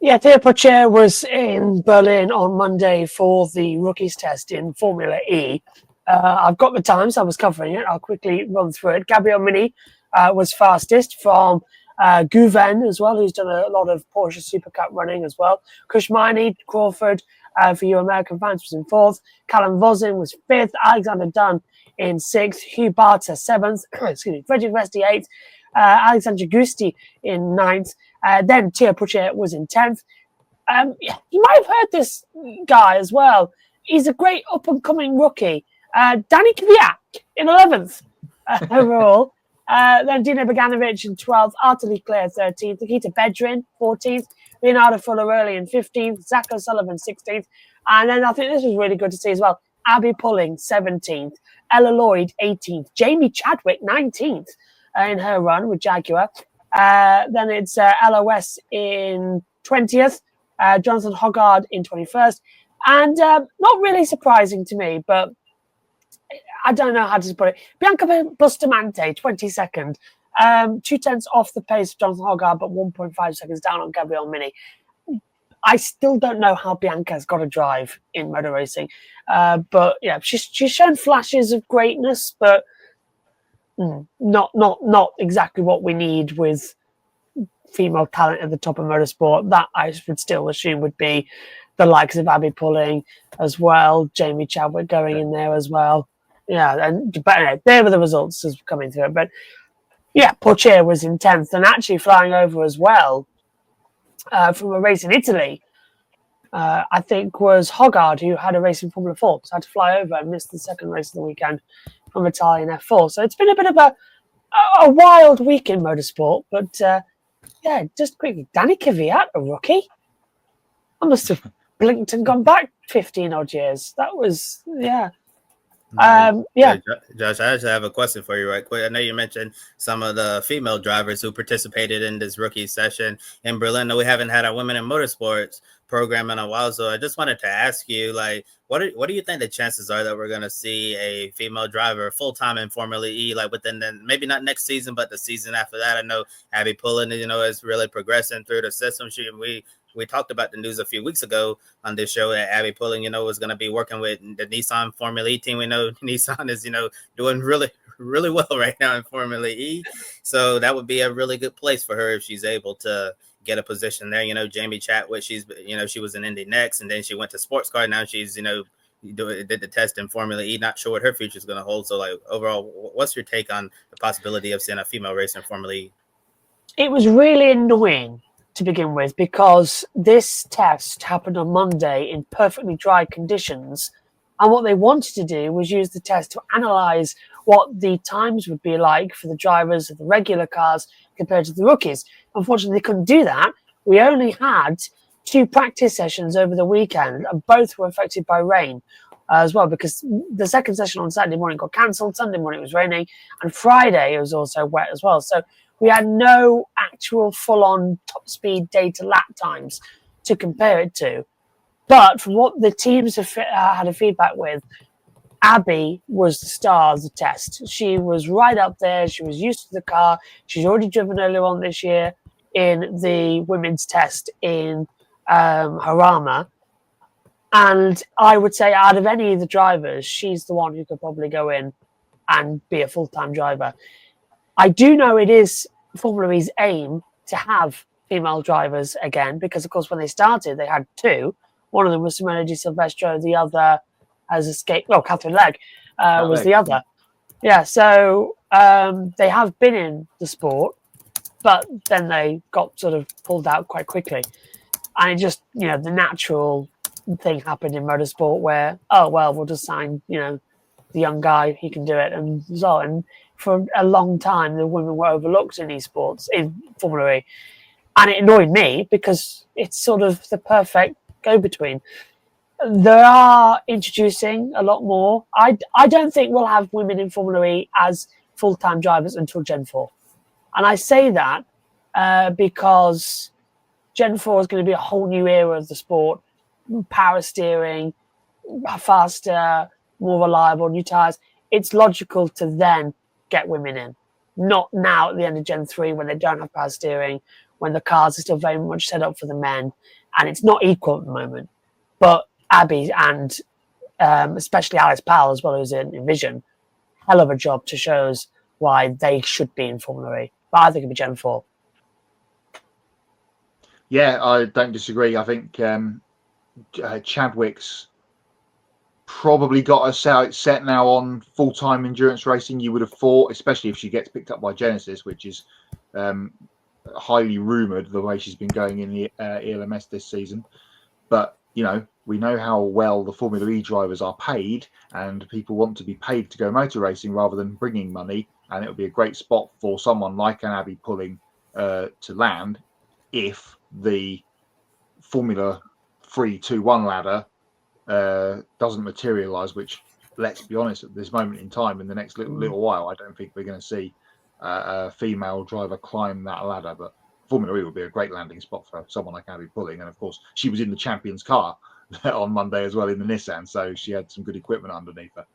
Yeah, Theo Pocher was in Berlin on Monday for the rookies test in Formula E. I've got the times. I was covering it. I'll quickly run through it. Gabriel Mini was fastest from Guven as well, who's done a lot of Porsche Super Cup running as well. Kushmani, Crawford, for you American fans, was in fourth. Callum Vosin was fifth. Alexander Dunn in sixth. Hugh Barter seventh. Excuse me. Frederick Vesti eighth. Alexander Gusti in ninth. Then Theo Pocher was in 10th. You might have heard this guy as well. He's a great up-and-coming rookie. Danny Kvyat in 11th overall. Then Dino Boganovic in 12th. Arthur Leclerc 13th. Nikita Bedrin 14th. Leonardo Fullerelli in 15th. Zach O'Sullivan 16th. And then I think this was really good to see as well. Abbi Pulling 17th. Ella Lloyd 18th. Jamie Chadwick 19th in her run with Jaguar. Then it's LOS in 20th, Jonathan Hoggard in 21st. And not really surprising to me, but I don't know how to put it. Bianca Bustamante, 22nd. 2/10 off the pace of Jonathan Hoggard, but 1.5 seconds down on Gabriel Mini. I still don't know how Bianca's got to drive in motor racing. But yeah, she's shown flashes of greatness, but not exactly what we need with female talent at the top of motorsport. That I would still assume would be the likes of Abbi Pulling as well, Jamie Chadwick going in there as well. Yeah, but anyway, there were the results as coming through. But yeah, Pocher was in 10th and actually flying over as well from a race in Italy. I think was Hoggard, who had a race in Formula 4, so had to fly over and missed the second race of the weekend from Italian F4. So it's been a bit of a wild week in motorsport. But yeah, just quickly, Danny Kvyat, a rookie. I must have blinked and gone back 15 odd years. That was, yeah. Yeah, Josh, I actually have a question for you right quick. I know you mentioned some of the female drivers who participated in this rookie session in Berlin. No, we haven't had a women in motorsports program in a while, so I just wanted to ask you, like, what do you think the chances are that we're going to see a female driver full time in Formula E, like within maybe not next season, but the season after that? I know Abbi Pulling, is really progressing through the system. We talked about the news a few weeks ago on this show that Abbi Pulling, was going to be working with the Nissan Formula E team. We know Nissan is, doing really, really well right now in Formula E. So that would be a really good place for her if she's able to get a position there. Jamie Chadwick, she was in Indy Next, and then she went to sports car. Now she's, did the test in Formula E. Not sure what her future is going to hold. So, like, overall, what's your take on the possibility of seeing a female race in Formula E? It was really annoying to begin with, because this test happened on Monday in perfectly dry conditions, and what they wanted to do was use the test to analyze what the times would be like for the drivers of the regular cars compared to the rookies. Unfortunately, they couldn't do that. We only had 2 practice sessions over the weekend, and both were affected by rain as well, because the second session on Saturday morning got cancelled, Sunday morning it was raining, and Friday it was also wet as well. So we had no actual full-on top-speed data lap times to compare it to. But from what the teams have had a feedback with, Abbi was the star of the test. She was right up there. She was used to the car. She's already driven earlier on this year in the women's test in Harama. And I would say out of any of the drivers, she's the one who could probably go in and be a full-time driver. I do know it is Formula E's aim to have female drivers again, because, of course, when they started, they had 2. One of them was Simona Di Silvestro. The other has escaped. Well, Catherine Legg was the other. Yeah, so they have been in the sport, but then they got sort of pulled out quite quickly. And it just, the natural thing happened in motorsport where, oh, well, we'll just sign, the young guy, he can do it. And so, and for a long time, the women were overlooked in esports, in Formula E. And it annoyed me because it's sort of the perfect go-between. They are introducing a lot more. I don't think we'll have women in Formula E as full-time drivers until Gen 4. And I say that because Gen 4 is going to be a whole new era of the sport. Power steering, faster, more reliable, new tyres. It's logical to then get women in. Not now at the end of Gen 3 when they don't have power steering, when the cars are still very much set up for the men, and it's not equal at the moment. But Abbi and especially Alice Powell as well, who's in Vision, hell of a job to show us why they should be in Formula E. But I think it'd be Gen 4. Yeah, I don't disagree. I think Chadwick's probably got us set now on full-time endurance racing. You would have thought, especially if she gets picked up by Genesis, which is highly rumoured the way she's been going in the ELMS this season. But, you know, we know how well the Formula E drivers are paid, and people want to be paid to go motor racing rather than bringing money. And it would be a great spot for someone like an Abbi Pulling to land if the Formula 3-2-1 ladder doesn't materialise, which, let's be honest, at this moment in time, in the next little while, I don't think we're going to see a female driver climb that ladder. But Formula E would be a great landing spot for someone like Abbi Pulling. And of course, she was in the champion's car on Monday as well in the Nissan, so she had some good equipment underneath her.